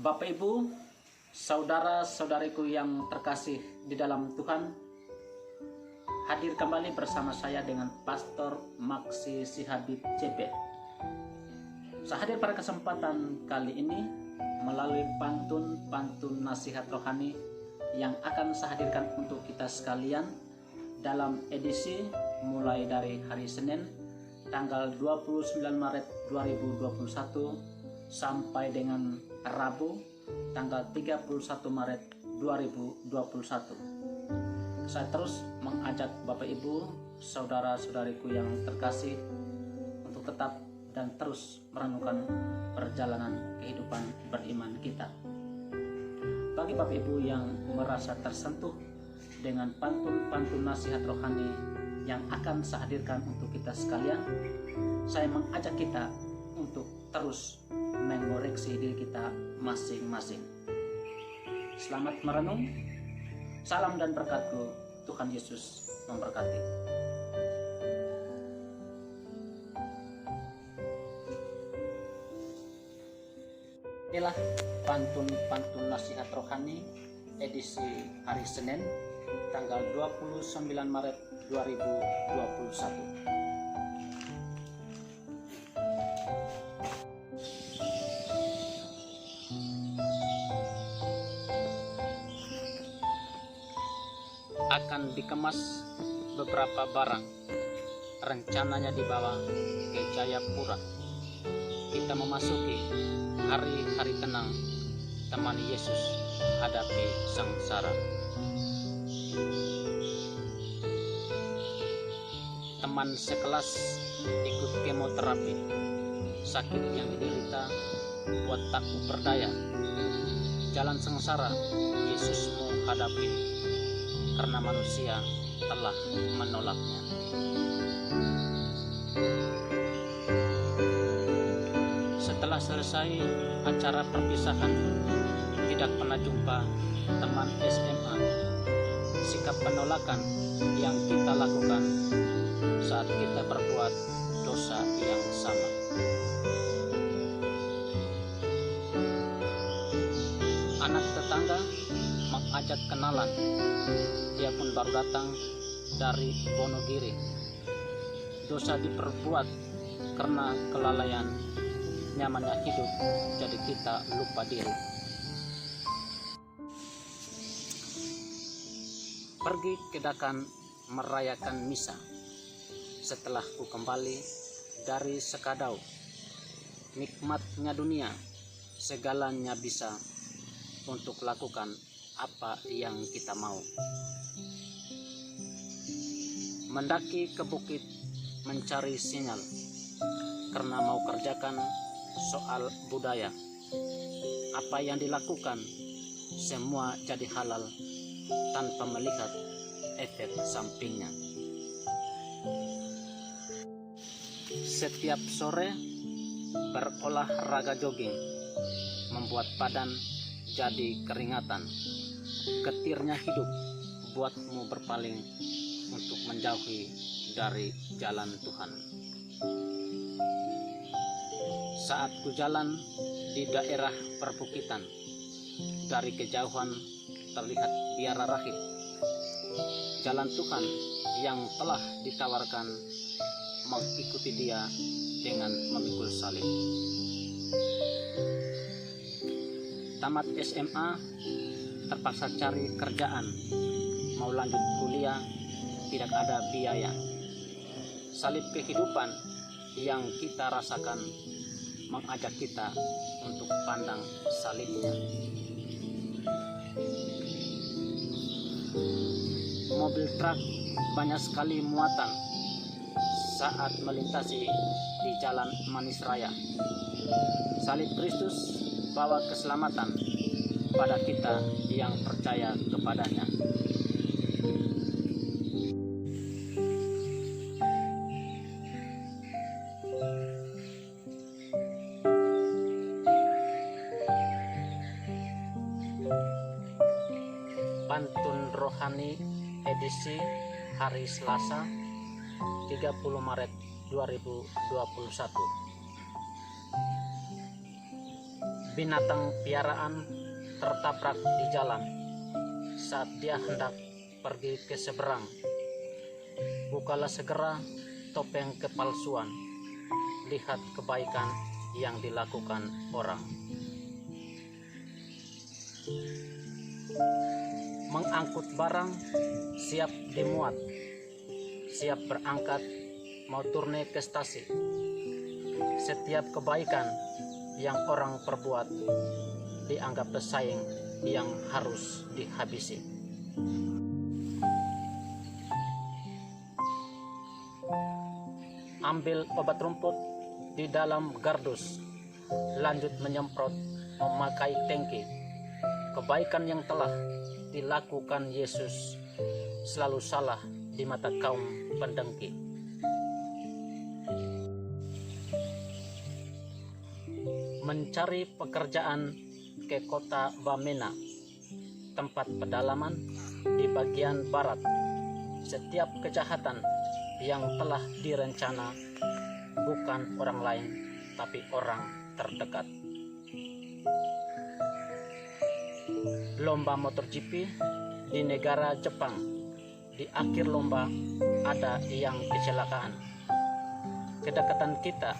Bapak Ibu, saudara-saudariku yang terkasih di dalam Tuhan, hadir kembali bersama saya dengan Pastor Maksi Sihabib JP. Saya hadir pada kesempatan kali ini melalui pantun nasihat rohani yang akan saya hadirkan untuk kita sekalian dalam edisi mulai dari hari Senin tanggal 29 Maret 2021 sampai dengan Rabu tanggal 31 Maret 2021. Saya terus mengajak Bapak Ibu, saudara-saudariku yang terkasih untuk tetap dan terus merenungkan perjalanan kehidupan beriman kita. Bagi Bapak Ibu yang merasa tersentuh dengan pantun nasihat rohani yang akan saya hadirkan untuk kita sekalian, saya mengajak kita untuk terus mengoreksi diri kita masing-masing. Selamat merenung. Salam dan berkatku. Tuhan Yesus memberkati. Inilah pantun nasihat rohani edisi hari Senin tanggal 29 Maret 2021. Akan dikemas beberapa barang, rencananya dibawa ke Jayapura. Kita memasuki hari-hari tenang, temani Yesus hadapi sengsara. Teman sekelas ikut kemoterapi, sakit yang diderita buat takut berdaya. Jalan sengsara Yesus mau hadapi, karena manusia telah menolaknya. Setelah selesai acara perpisahan, tidak pernah jumpa teman SMA. Sikap penolakan yang kita lakukan saat kita berbuat dosa yang sama. Anak tetangga mengajak kenalan. Dia pun baru datang dari Wonogiri. Dosa diperbuat karena kelalaian, nyamannya hidup, jadi kita lupa diri. Pergi ke Dakan merayakan misa. Setelah ku kembali dari Sekadau, nikmatnya dunia, segalanya bisa untuk lakukan apa yang kita mau. Mendaki ke bukit mencari sinyal karena mau kerjakan soal budaya. Apa yang dilakukan semua jadi halal tanpa melihat efek sampingnya. Setiap sore berolahraga jogging membuat badan jadi keringatan. Getirnya hidup buatmu berpaling untuk menjauhi dari jalan Tuhan. Saat ku jalan di daerah perbukitan, dari kejauhan terlihat biara rahib. Jalan Tuhan yang telah ditawarkan, mengikuti dia dengan memikul salib. Tamat SMA, terpaksa cari kerjaan, mau lanjut kuliah, tidak ada biaya. Salib kehidupan yang kita rasakan mengajak kita untuk pandang salibnya. Mobil truk banyak sekali muatan saat melintasi di jalan Manis Raya. Salib Kristus bawa keselamatan pada kita yang percaya kepadanya. Pantun rohani edisi hari Selasa 30 Maret 2021. binatang piaraan tertabrak di jalan saat dia hendak pergi ke seberang. Bukalah segera topeng kepalsuan, lihat kebaikan yang dilakukan orang. Mengangkut barang, siap dimuat, siap berangkat, mau turne ke stasi. Setiap kebaikan yang orang perbuat dianggap pesaing yang harus dihabisi. Ambil obat rumput di dalam gardus, lanjut menyemprot memakai tangki. Kebaikan yang telah dilakukan Yesus selalu salah di mata kaum pendengki. Mencari pekerjaan ke kota Bamena, tempat pedalaman di bagian barat. Setiap kejahatan yang telah direncana bukan orang lain tapi orang terdekat. Lomba MotoGP di negara Jepang. Di akhir lomba ada yang kecelakaan. Kedekatan kita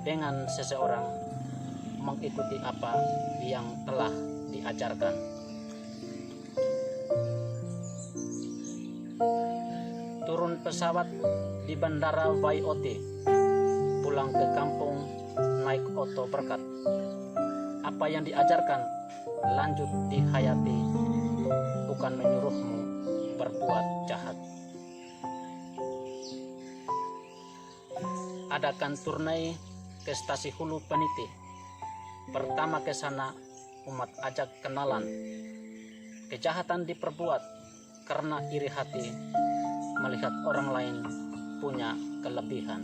dengan seseorang mengikuti apa yang telah diajarkan. Turun pesawat di bandara Vaioti, pulang ke kampung naik oto berkat. Apa yang diajarkan lanjut dihayati, bukan menyuruhmu berbuat jahat. Adakan turnai ke stasi Hulu Peniti. Pertama ke sana umat ajak kenalan. Kejahatan diperbuat karena iri hati melihat orang lain punya kelebihan.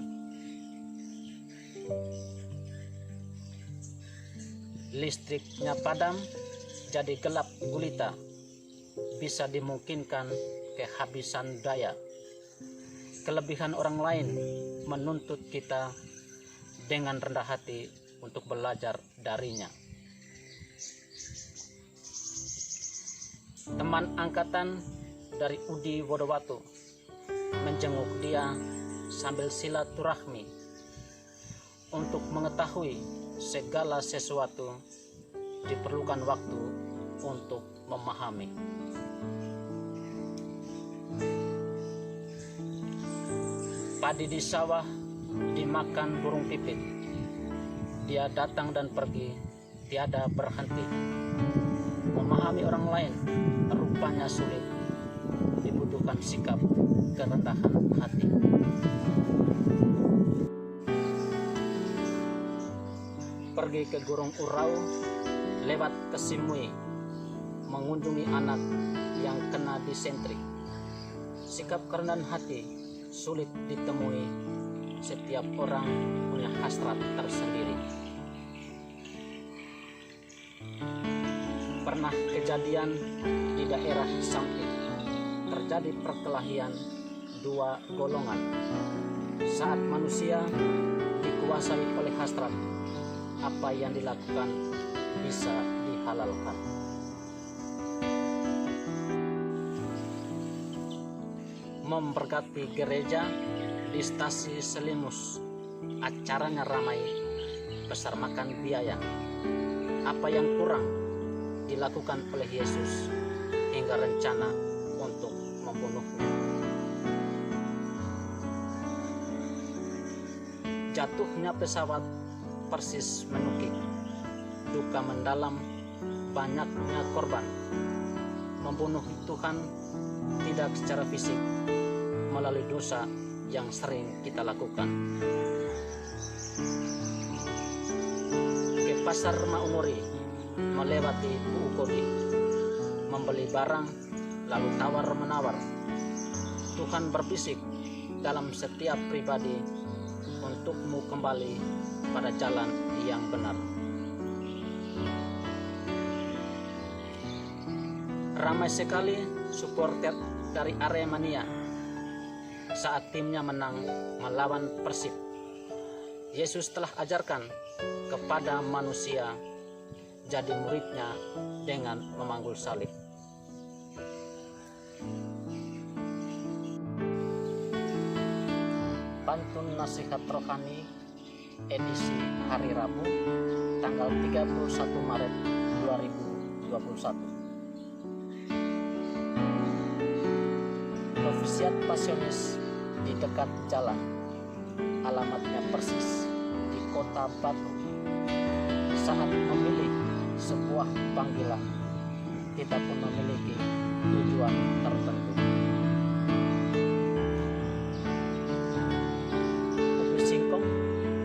Listriknya padam jadi gelap gulita, bisa dimungkinkan kehabisan daya. Kelebihan orang lain menuntut kita dengan rendah hati untuk belajar darinya. Teman angkatan dari Udi Wodowatu menjenguk dia sambil silaturahmi untuk mengetahui segala sesuatu diperlukan waktu untuk memahami. Padi di sawah dimakan burung pipit. Dia datang dan pergi, tiada berhenti. Memahami orang lain rupanya sulit, dibutuhkan sikap kerendahan hati. Pergi ke Gurung Urau, lewat ke Simui, mengunjungi anak yang kena disentri. Sikap kerendahan hati sulit ditemui, setiap orang punya hasrat tersendiri. Pernah kejadian di daerah Sampit, terjadi perkelahian dua golongan. Saat manusia dikuasai oleh hasrat, apa yang dilakukan bisa dihalalkan. Memberkati gereja di stasi Selimus, acaranya ramai, besar makan biaya. Apa yang kurang dilakukan oleh Yesus hingga rencana untuk membunuhnya. Jatuhnya pesawat persis menukik, duka mendalam, banyaknya korban. Membunuh Tuhan tidak secara fisik, melalui dosa yang sering kita lakukan. Ke pasar Maunuri, melewati Puukodi, membeli barang, lalu tawar-menawar. Tuhan berbisik dalam setiap pribadi untukmu kembali pada jalan yang benar. Ramai sekali supporter dari Aremania saat timnya menang melawan Persib. Yesus telah ajarkan kepada manusia jadi muridnya dengan memanggul salib. Pantun Nasihat Rohani edisi hari Rabu tanggal 31 Maret 2021. Novisiat Pasionis di dekat jalan, alamatnya persis di Kota Batu. Saat memilih sebuah panggilan, kita pun memiliki tujuan tertentu. Ubi singkong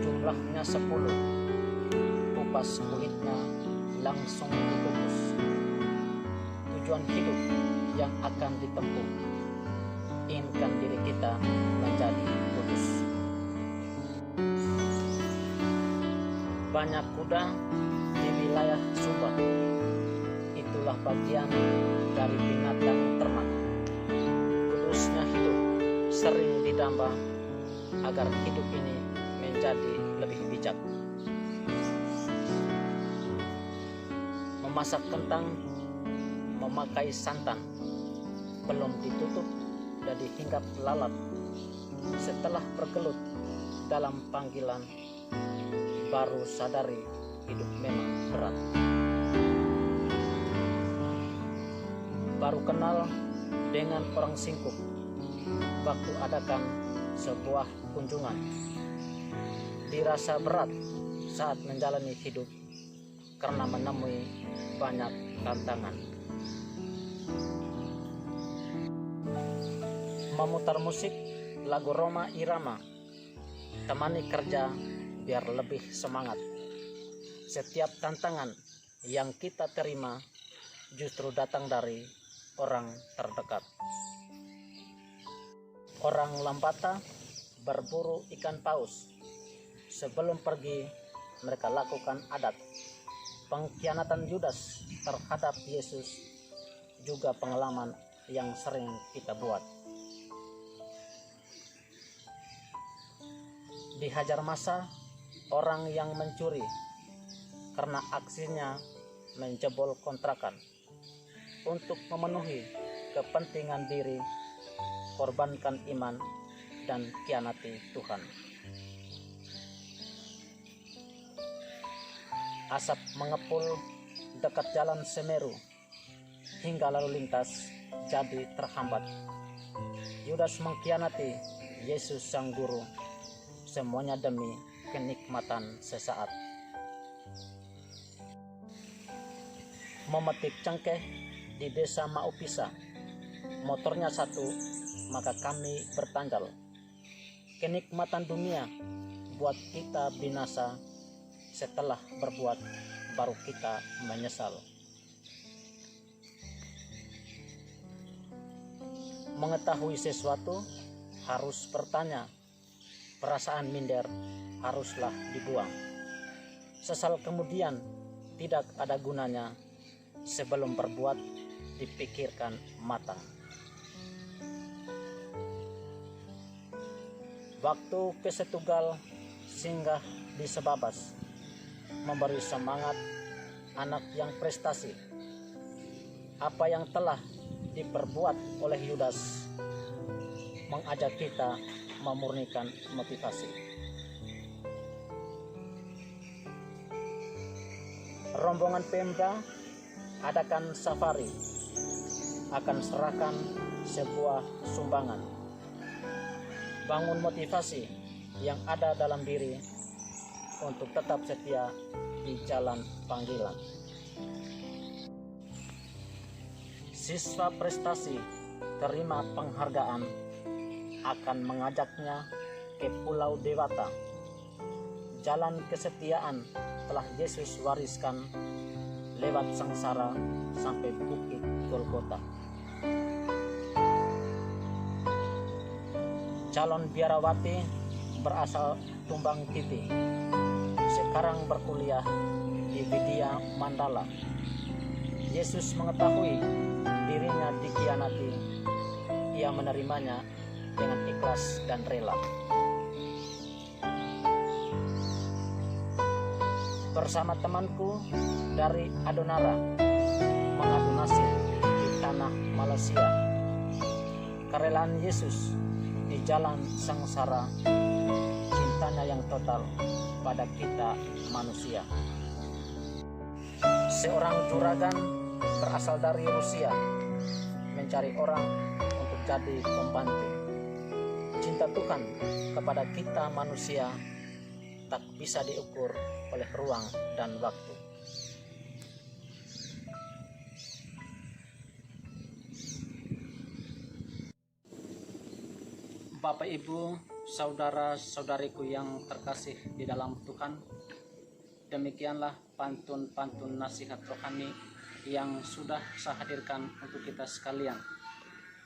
jumlahnya 10, kupas kulitnya langsung dikukus. Tujuan hidup yang akan ditempuh, inginkan diri kita menjadi kudus. Banyak kuda di wilayah Sumba, itulah bagian dari binatang ternak. Kudusnya hidup sering didamba agar hidup ini menjadi lebih bijak. Memasak kentang, memakai santan, belum ditutup jadi hinggap lalat. Setelah bergelut dalam panggilan, baru sadari hidup memang berat. Baru kenal dengan orang singkuk waktu adakan sebuah kunjungan. Dirasa berat saat menjalani hidup karena menemui banyak tantangan. Memutar musik lagu Rhoma Irama, temani kerja biar lebih semangat. Setiap tantangan yang kita terima justru datang dari orang terdekat. Orang Lambata berburu ikan paus. Sebelum pergi, mereka lakukan adat. Pengkhianatan Yudas terhadap Yesus juga pengalaman yang sering kita buat. Dihajar massa orang yang mencuri karena aksinya menjebol kontrakan. Untuk memenuhi kepentingan diri, korbankan iman dan khianati Tuhan. Asap mengepul dekat jalan Semeru hingga lalu lintas jadi terhambat. Yudas mengkhianati Yesus sang guru, semuanya demi kenikmatan sesaat. Memetik cengkeh di desa Maupisa, motornya satu, maka kami bertanggal. Kenikmatan dunia buat kita binasa, setelah berbuat baru kita menyesal. Mengetahui sesuatu harus bertanya, perasaan minder haruslah dibuang. Sesal kemudian tidak ada gunanya, sebelum berbuat dipikirkan matang. Waktu kesetugal singgah di Sebabas, memberi semangat anak yang prestasi. Apa yang telah diperbuat oleh Yudas mengajak kita memurnikan motivasi. Rombongan Pemda adakan safari, akan serahkan sebuah sumbangan. Bangun motivasi yang ada dalam diri untuk tetap setia di jalan panggilan. Siswa prestasi terima penghargaan akan mengajaknya ke Pulau Dewata. Jalan kesetiaan telah Yesus wariskan lewat sengsara sampai bukit Golgota. Calon biarawati berasal Tumbang Titi, sekarang berkuliah di Widya Mandala. Yesus mengetahui dirinya dikhianati, ia menerimanya dengan ikhlas dan rela. bersama temanku dari Adonara mengadu nasib di tanah Malaysia. Kerelaan Yesus di jalan sengsara, cintanya yang total pada kita manusia. Seorang juragan berasal dari Rusia mencari orang untuk jadi pembantu. Cinta Tuhan kepada kita manusia tak bisa diukur oleh ruang dan waktu. Bapak, Ibu, saudara-saudariku yang terkasih di dalam Tuhan, demikianlah pantun-pantun nasihat rohani yang sudah saya hadirkan untuk kita sekalian.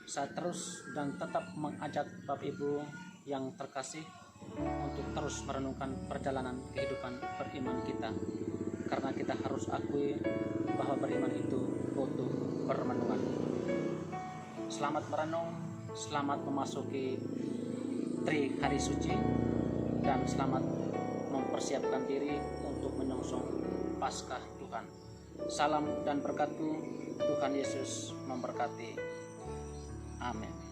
Saya terus dan tetap mengajak Bapak Ibu yang terkasih untuk terus merenungkan perjalanan kehidupan beriman kita, karena kita harus akui bahwa beriman itu butuh perenungan. Selamat merenung, selamat memasuki Tri Hari Suci, dan selamat mempersiapkan diri untuk menyongsong Paskah Tuhan. Salam dan berkatku, Tuhan Yesus memberkati. Amin.